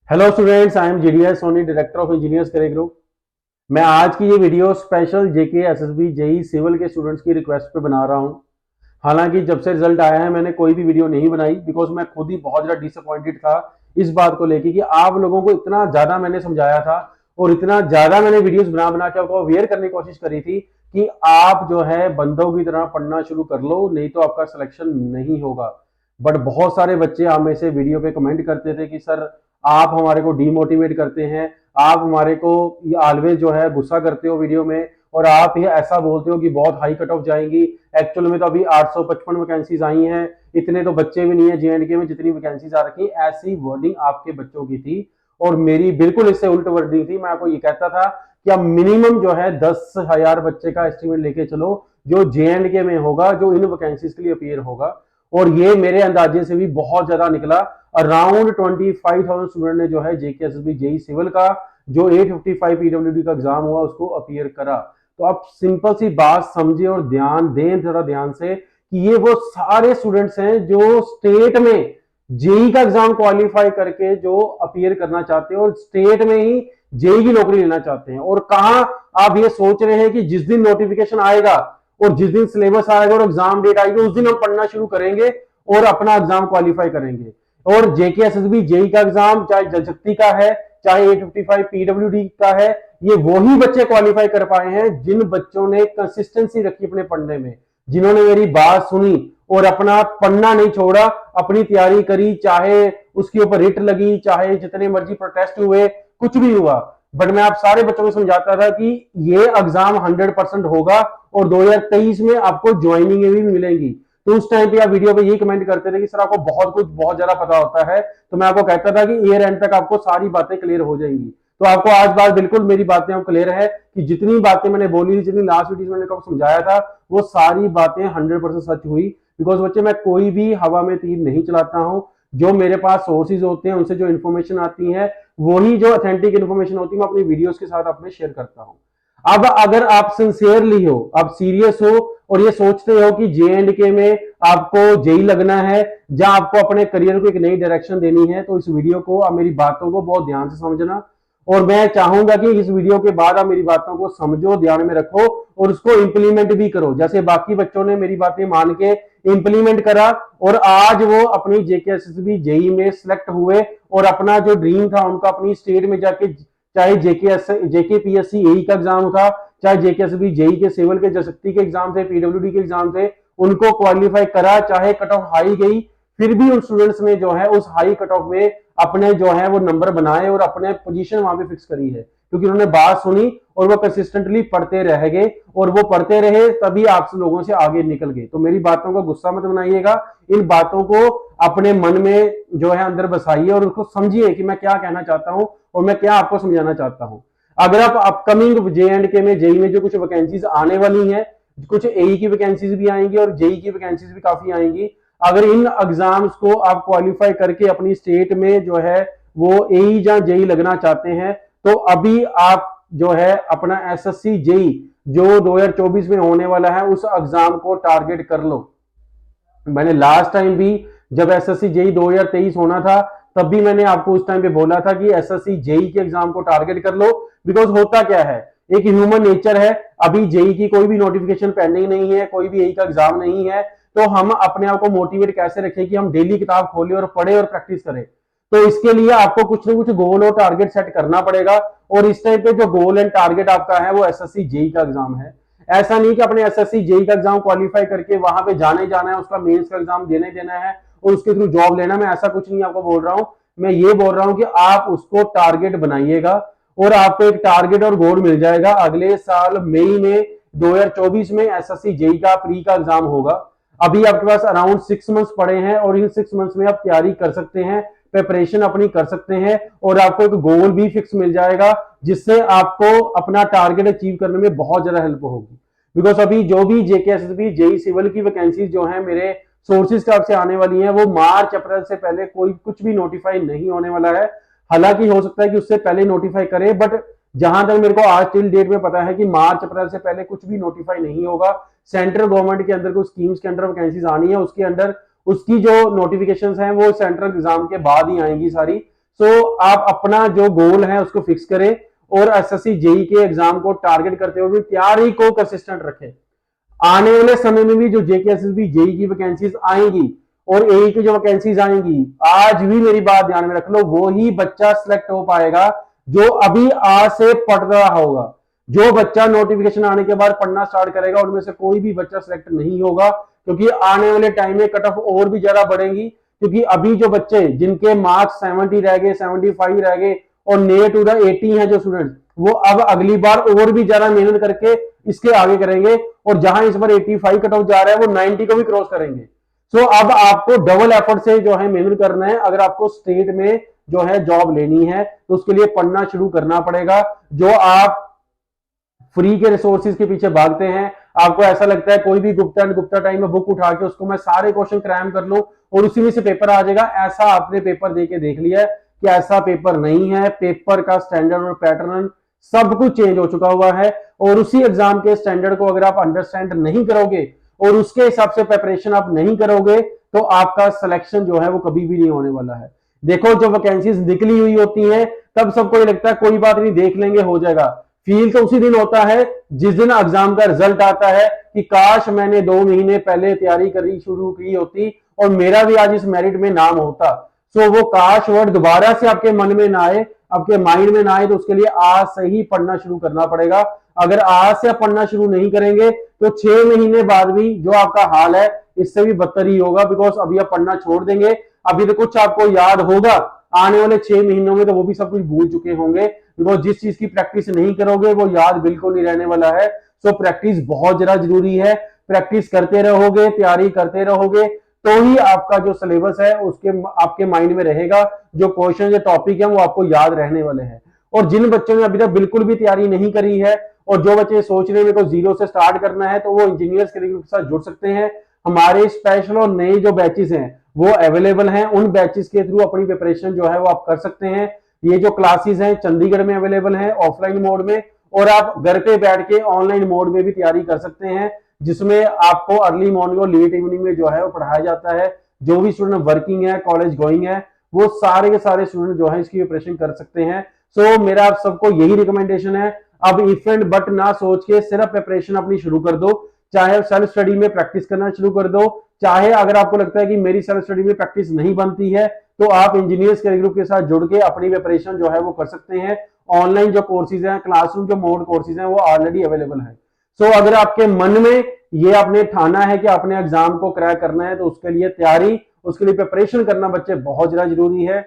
Hello students, I am GDS Soni, director of engineers career group. मैं आज की ये video special JK SSB JE civil के students की रिक्वेस्ट पे बना रहा हूँ। हालांकि जब से रिजल्ट आया है मैंने कोई भी वीडियो नहीं बनाई, बिकॉज मैं खुद ही बहुत ज़्यादा डिसअपॉइंटेड था इस बात को लेकर कि आप लोगों को इतना ज़्यादा मैंने समझाया था और इतना ज़्यादा मैंने वीडियोस बना बना के आपको अवेयर करने की कोशिश करी थी कि आप जो है बंदों की तरह पढ़ना शुरू कर लो, नहीं तो आपका सिलेक्शन नहीं होगा। बट बहुत सारे बच्चे आप में से वीडियो पे कमेंट करते थे कि सर आप हमारे को डीमोटिवेट करते हैं, आप हमारे को ऑलवेज जो है गुस्सा करते हो वीडियो में, और आप ये ऐसा बोलते हो कि बहुत हाई कट ऑफ जाएंगी। एक्चुअल में तो अभी 855 वैकेंसीज आई हैं, इतने तो बच्चे भी नहीं है जेएंडके में जितनी वैकेंसीज आ रखी, ऐसी वर्डिंग आपके बच्चों की थी। और मेरी बिल्कुल इससे उल्ट वर्डिंग थी। मैं आपको ये कहता था कि अब मिनिमम जो है 10,000 बच्चे का एस्टिमेट लेके चलो जो जेएंडके में होगा, जो इन वैकेंसीज के लिए अपियर होगा। और ये मेरे अंदाजे से भी बहुत ज्यादा निकला। अराउंड 25,000 स्टूडेंट ने जो है जेके एसएसबी जेई सिविल का जो 855 पीडब्ल्यूडी का एग्जाम हुआ उसको अपियर करा। तो आप सिंपल सी बात समझे और ध्यान दें जरा ध्यान से कि ये वो सारे स्टूडेंट्स हैं जो स्टेट में जेई का एग्जाम क्वालिफाई करके जो अपियर करना चाहते हैं और स्टेट में ही जेई की नौकरी लेना चाहते हैं। और कहां आप ये सोच रहे हैं कि जिस दिन नोटिफिकेशन आएगा और जिस दिन सिलेबस आएगा और एग्जाम डेट आएगी उस दिन हम पढ़ना शुरू करेंगे और अपना एग्जाम क्वालिफाई करेंगे। और जेके एसएसबी जेई का एग्जाम चाहे जलशक्ति का है चाहे 855 पीडब्ल्यूडी का है, ये वही बच्चे क्वालिफाई कर पाए हैं जिन बच्चों ने कंसिस्टेंसी रखी अपने पढ़ने में, जिन्होंने मेरी बात सुनी और अपना पढ़ना नहीं छोड़ा, अपनी तैयारी करी, चाहे उसके ऊपर रिट लगी, चाहे जितने मर्जी प्रोटेस्ट हुए, कुछ भी हुआ। बट मैं आप सारे बच्चों को समझाता था कि ये एग्जाम 100% होगा और 2023 में आपको ज्वाइनिंग भी मिलेंगी। तो उस टाइम पे आप वीडियो पे यही कमेंट करते थे कि सर आपको बहुत कुछ बहुत ज्यादा पता होता है। तो मैं आपको कहता था कि ईयर एंड तक आपको सारी बातें क्लियर हो जाएंगी। तो आपको आज बात बिल्कुल मेरी बातें आपको क्लियर है कि जितनी बातें मैंने बोली थी, जितनी लास्ट वीडियो मैंने आपको समझाया था, वो सारी बातें 100% सच हुई। बिकॉज बच्चे मैं कोई भी हवा में तीर नहीं चलाता हूं। जो मेरे पास सोर्सेज होते हैं उनसे जो इन्फॉर्मेशन आती है वही जो ऑथेंटिक इन्फॉर्मेशन होती है मैं अपनी वीडियोस के साथ अपने शेयर करता हूं। अब अगर आप सिंसियरली हो, आप सीरियस हो और ये सोचते हो कि जे में आपको जेई लगना है, जहां आपको अपने करियर को एक नई डायरेक्शन देनी है, तो इस वीडियो को आप मेरी बातों को बहुत ध्यान से समझना। और मैं चाहूंगा कि इस वीडियो के बाद आप मेरी बातों को समझो, ध्यान में रखो और उसको इंप्लीमेंट भी करो, जैसे बाकी बच्चों ने मेरी बातें मान के इंप्लीमेंट करा और आज वो अपनी जेके एसएसबी जेई में सिलेक्ट हुए और अपना जो ड्रीम था उनका अपनी स्टेट में जाके, चाहे जेके पीएससी एई का एग्जाम था, चाहे जेके एसएसबी जेई के सिविल के जलशक्ति के एग्जाम थे, पीडब्ल्यूडी के एग्जाम थे, उनको क्वालिफाई करा। चाहे कट ऑफ हाई गई फिर भी उन स्टूडेंट्स ने जो है उस हाई कट ऑफ में अपने जो है वो नंबर बनाए और अपने पोजीशन वहां पे फिक्स करी है, क्योंकि उन्होंने बात सुनी और वो कंसिस्टेंटली पढ़ते रह गए और वो पढ़ते रहे, तभी आप लोगों से आगे निकल गए। तो मेरी बातों का गुस्सा मत बनाइएगा, इन बातों को अपने मन में जो है अंदर बसाइए और उसको समझिए कि मैं क्या कहना चाहता हूं और मैं क्या आपको समझाना चाहता हूं। अगर आप अपकमिंग जे एंड के में जेई में जो कुछ वैकेंसीज आने वाली हैं, कुछ एई की वैकेंसीज भी आएंगी और जेई की वैकेंसीज भी काफी आएंगी, अगर इन एग्जाम्स को आप क्वालिफाई करके अपनी स्टेट में जो है वो एई या जेई लगना चाहते हैं, तो अभी आप जो है अपना एसएससी जेई जो 2024 में होने वाला है उस एग्जाम को टारगेट कर लो। मैंने लास्ट टाइम भी जब एसएससी जेई 2023 होना था तब भी मैंने आपको उस टाइम पे बोला था कि एसएससी जेई के एग्जाम को टारगेट कर लो। बिकॉज होता क्या है, एक ह्यूमन नेचर है, अभी जेई की कोई भी नोटिफिकेशन पेंडिंग नहीं है, कोई भी एई का एग्जाम नहीं है, तो हम अपने आप को मोटिवेट कैसे रखें कि हम डेली किताब खोलें और पढ़े और प्रैक्टिस करें। तो इसके लिए आपको कुछ ना कुछ गोल और टारगेट सेट करना पड़ेगा। और इस टाइम पे जो गोल एंड टारगेट आपका है वो एसएससी जेई का एग्जाम है। ऐसा नहीं कि अपने एसएससी जेई का एग्जाम क्वालिफाई करके वहां पे जाने जाना है, उसका मेंस का एग्जाम देने देना है और उसके थ्रू जॉब लेना। मैं ऐसा कुछ नहीं आपको बोल रहा हूं, मैं ये बोल रहा हूं कि आप उसको टारगेट बनाइएगा और आपको एक टारगेट और गोल मिल जाएगा। अगले साल मई में 2024 में एसएससी जेई का प्री का एग्जाम होगा। अभी आपके पास अराउंड 6 मंथ्स पड़े हैं और इन 6 मंथ्स में आप तैयारी कर सकते हैं, प्रिपरेशन अपनी कर सकते हैं और आपको एक गोल भी फिक्स मिल जाएगा जिससे आपको अपना टारगेट अचीव करने में बहुत ज्यादा हेल्प होगी। बिकॉज अभी जो भी जेके एसएसबी जेई सिविल की वैकेंसी जो है मेरे सोर्सेज तरफ से आने वाली हैं, वो मार्च अप्रैल से पहले कोई कुछ भी नोटिफाई नहीं होने वाला है। हालांकि हो सकता है कि उससे पहले नोटिफाई करे, बट जहां तक मेरे को आज टिल डेट में पता है कि मार्च अप्रैल से पहले कुछ भी नोटिफाई नहीं होगा। सेंट्रल गवर्नमेंट के अंदर कुछ स्कीम्स के अंदर वैकेंसीज आनी है, उसके अंदर उसकी जो नोटिफिकेशंस हैं वो सेंट्रल एग्जाम के बाद ही आएंगी सारी। सो आप अपना जो गोल है उसको फिक्स करें और एसएससी जेई के एग्जाम को टारगेट करते हुए तैयारी को कंसिस्टेंट रखें। आने वाले समय में भी जो जेके एसएसबी जेई की वैकेंसीज आएंगी और एई की जो वैकेंसीज आएंगी, आज भी मेरी बात ध्यान में रख लो, वो ही बच्चा सिलेक्ट हो पाएगा जो अभी आज से पढ़ रहा होगा। जो बच्चा नोटिफिकेशन आने के बाद पढ़ना स्टार्ट करेगा उनमें से कोई भी बच्चा सिलेक्ट नहीं होगा, क्योंकि आने वाले टाइम में कट ऑफ और भी ज्यादा बढ़ेंगी। क्योंकि अभी जो बच्चे जिनके मार्क्स 70 रह गए, 75 रह गए और नेट उधर 80 है जो स्टूडेंट, वो अब अगली बार और भी ज्यादा मेहनत करके इसके आगे करेंगे और जहां इस बार 85 कट ऑफ जा रहा है वो 90 को भी क्रॉस करेंगे। सो अब आपको डबल एफर्ट से जो है मेहनत करना है। अगर आपको स्टेट में जो है जॉब लेनी है तो उसके लिए पढ़ना शुरू करना पड़ेगा। जो आप फ्री के रिसोर्सेज के पीछे भागते हैं, आपको ऐसा लगता है कोई भी गुप्ता एंड गुप्ता टाइम में बुक उठा के उसको मैं सारे क्वेश्चन क्रैम कर लूं और उसी में से पेपर आ जाएगा, ऐसा आपने पेपर दे के देख लिया है कि ऐसा पेपर नहीं है। पेपर का स्टैंडर्ड और पैटर्न सब कुछ चेंज हो चुका हुआ है और उसी एग्जाम के स्टैंडर्ड को अगर आप अंडरस्टैंड नहीं करोगे और उसके हिसाब से प्रिपरेशन आप नहीं करोगे तो आपका सिलेक्शन जो है वो कभी भी नहीं होने वाला है। देखो, जब वैकेंसीज निकली हुई होती हैं तब सबको ये लगता है कोई बात नहीं, देख लेंगे, हो जाएगा। फील तो उसी दिन होता है जिस दिन एग्जाम का रिजल्ट आता है कि काश मैंने 2 महीने पहले तैयारी करनी शुरू की होती और मेरा भी आज इस मेरिट में नाम होता। सो वो काश वर्ड दोबारा से आपके मन में ना आए, आपके माइंड में ना आए, तो उसके लिए आज से ही पढ़ना शुरू करना पड़ेगा। अगर आज से आप पढ़ना शुरू नहीं करेंगे तो 6 महीने बाद भी जो आपका हाल है इससे भी बदतर ही होगा, बिकॉज अभी आप पढ़ना छोड़ देंगे। अभी तो कुछ आपको याद होगा, आने वाले 6 महीनों में तो वो भी सब कुछ भूल चुके होंगे, बिकॉज जिस चीज की प्रैक्टिस नहीं करोगे वो याद बिल्कुल नहीं रहने वाला है। सो प्रैक्टिस बहुत ज्यादा जरूरी है। प्रैक्टिस करते रहोगे, तैयारी करते रहोगे तो ही आपका जो सिलेबस है उसके आपके माइंड में रहेगा, जो क्वेश्चन जो टॉपिक है वो आपको याद रहने वाले हैं। और जिन बच्चों ने अभी तक बिल्कुल भी तैयारी नहीं करी है और जो बच्चे सोच रहे हैं मेरे को जीरो से स्टार्ट करना है, तो वो इंजीनियर्स के साथ जुड़ सकते हैं। हमारे स्पेशल और नए जो बैचेस हैं वो अवेलेबल हैं, उन बैचेस के थ्रू अपनी प्रिपरेशन जो है वो आप कर सकते हैं। ये जो क्लासेस हैं चंडीगढ़ में अवेलेबल हैं ऑफलाइन मोड में, और आप घर पे बैठ के ऑनलाइन मोड में भी तैयारी कर सकते हैं, जिसमें आपको अर्ली मॉर्निंग और लेट इवनिंग में जो है वो पढ़ाया जाता है। जो भी स्टूडेंट वर्किंग है, कॉलेज गोइंग है, वो सारे के सारे स्टूडेंट जो है इसकी प्रिपरेशन कर सकते हैं। सो मेरा आप सबको यही रिकमेंडेशन है, अब इफ एंड बट ना सोच के सिर्फ प्रिपरेशन अपनी शुरू कर दो। चाहे सेल्फ स्टडी में प्रैक्टिस करना शुरू कर दो, चाहे अगर आपको लगता है कि मेरी सेल्फ स्टडी में प्रैक्टिस नहीं बनती है तो आप इंजीनियर्स के ग्रुप के साथ जुड़ के अपनी प्रिपरेशन जो है वो कर सकते हैं। ऑनलाइन जो कोर्सेज हैं, क्लासरूम जो मोड कोर्सेज हैं वो ऑलरेडी अवेलेबल है। सो अगर आपके मन में ये आपने ठाना है कि आपने एग्जाम को क्रैक करना है तो उसके लिए तैयारी, उसके लिए प्रिपरेशन करना बच्चे बहुत ज्यादा जरूरी है।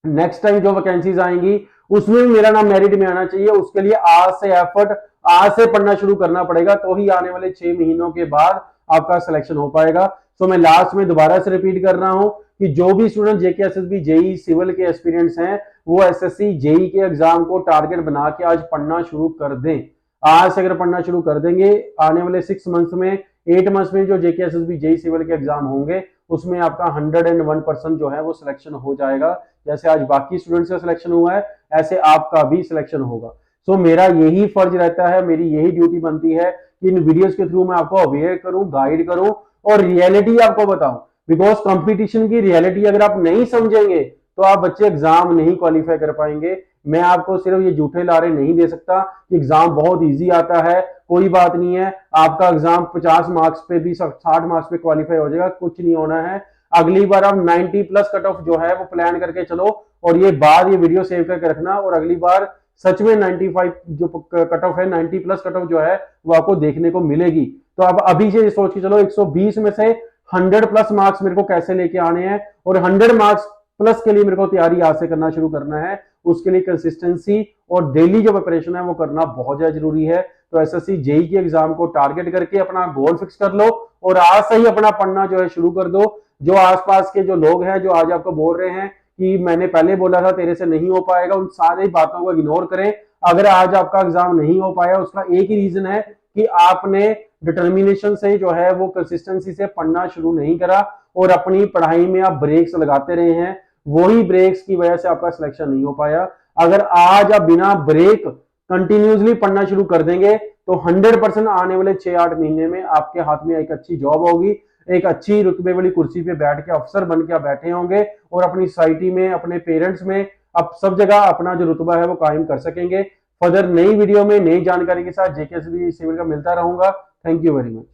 नेक्स्ट टाइम जो वैकेंसीज आएंगी उसमें भी मेरा नाम मेरिट में आना चाहिए, उसके लिए आज से एफर्ट, आज से पढ़ना शुरू करना पड़ेगा, तो ही आने वाले 6 महीनों के बाद आपका सिलेक्शन हो पाएगा। तो मैं लास्ट में दोबारा से रिपीट कर रहा हूं कि जो भी student JK SSB JE civil के एक्सपीरियंस हैं वो एसएससी जेई के एग्जाम को टारगेट बना के आज पढ़ना शुरू कर दें। आज से अगर पढ़ना शुरू कर देंगे, आने वाले 6 मंथ्स में, 8 मंथ्स में जो जेके एसएसबी जेई सिविल के एग्जाम होंगे उसमें आपका 101% जो है वो सिलेक्शन हो जाएगा। जैसे आज बाकी स्टूडेंट्स का सिलेक्शन हुआ है ऐसे आपका भी सिलेक्शन होगा। सो मेरा यही फर्ज रहता है, मेरी यही ड्यूटी बनती है कि इन वीडियोस के थ्रू मैं आपको अवेयर करूं, गाइड करूं और रियलिटी आपको बताऊं। बिकॉज कंपटीशन की रियलिटी अगर आप नहीं समझेंगे तो आप बच्चे एग्जाम नहीं क्वालिफाई कर पाएंगे। मैं आपको सिर्फ ये झूठे लारे नहीं दे सकता कि एग्जाम बहुत इजी आता है, कोई बात नहीं है, आपका एग्जाम 50 मार्क्स पे भी 60 मार्क्स पे क्वालिफाई हो जाएगा, कुछ नहीं होना है। अगली बार आप 90 प्लस कट ऑफ जो है वो प्लान करके चलो और ये वीडियो सेव करके रखना, और अगली बार सच में 95 जो कट ऑफ है, 90 प्लस कट ऑफ जो है वो आपको देखने को मिलेगी। तो आप अभी से सोच के चलो 120 में से 100 प्लस मार्क्स मेरे को कैसे लेके आने हैं, और 100 मार्क्स प्लस के लिए मेरे को तैयारी आज से करना शुरू करना है। उसके लिए कंसिस्टेंसी और डेली जो प्रिपरेशन है वो करना बहुत ज्यादा जरूरी है। तो एसएससी जेई के एग्जाम को टारगेट करके अपना गोल फिक्स कर लो और आज से ही अपना पढ़ना जो है शुरू कर दो। जो आसपास के जो लोग हैं जो आज आपको बोल रहे हैं कि मैंने पहले बोला था तेरे से नहीं हो पाएगा, उन सारी बातों को इग्नोर करें। अगर आज आपका एग्जाम नहीं हो पाया उसका एक ही रीजन है कि आपने डिटर्मिनेशन से जो है वो कंसिस्टेंसी से पढ़ना शुरू नहीं करा और अपनी पढ़ाई में आप ब्रेक्स लगाते रहे हैं, वही ब्रेक्स की वजह से आपका सिलेक्शन नहीं हो पाया। अगर आज आप बिना ब्रेक कंटिन्यूसली पढ़ना शुरू कर देंगे तो 100% आने वाले 6-8 महीने में आपके हाथ में एक अच्छी जॉब होगी। एक अच्छी रुतबे वाली कुर्सी पे बैठ के अफसर बन के आप बैठे होंगे और अपनी सोसाइटी में, अपने पेरेंट्स में, आप सब जगह अपना जो रुतबा है वो कायम कर सकेंगे। फर्दर नई वीडियो में नई जानकारी के साथ जेके सिविल का मिलता रहूंगा। Thank you very much.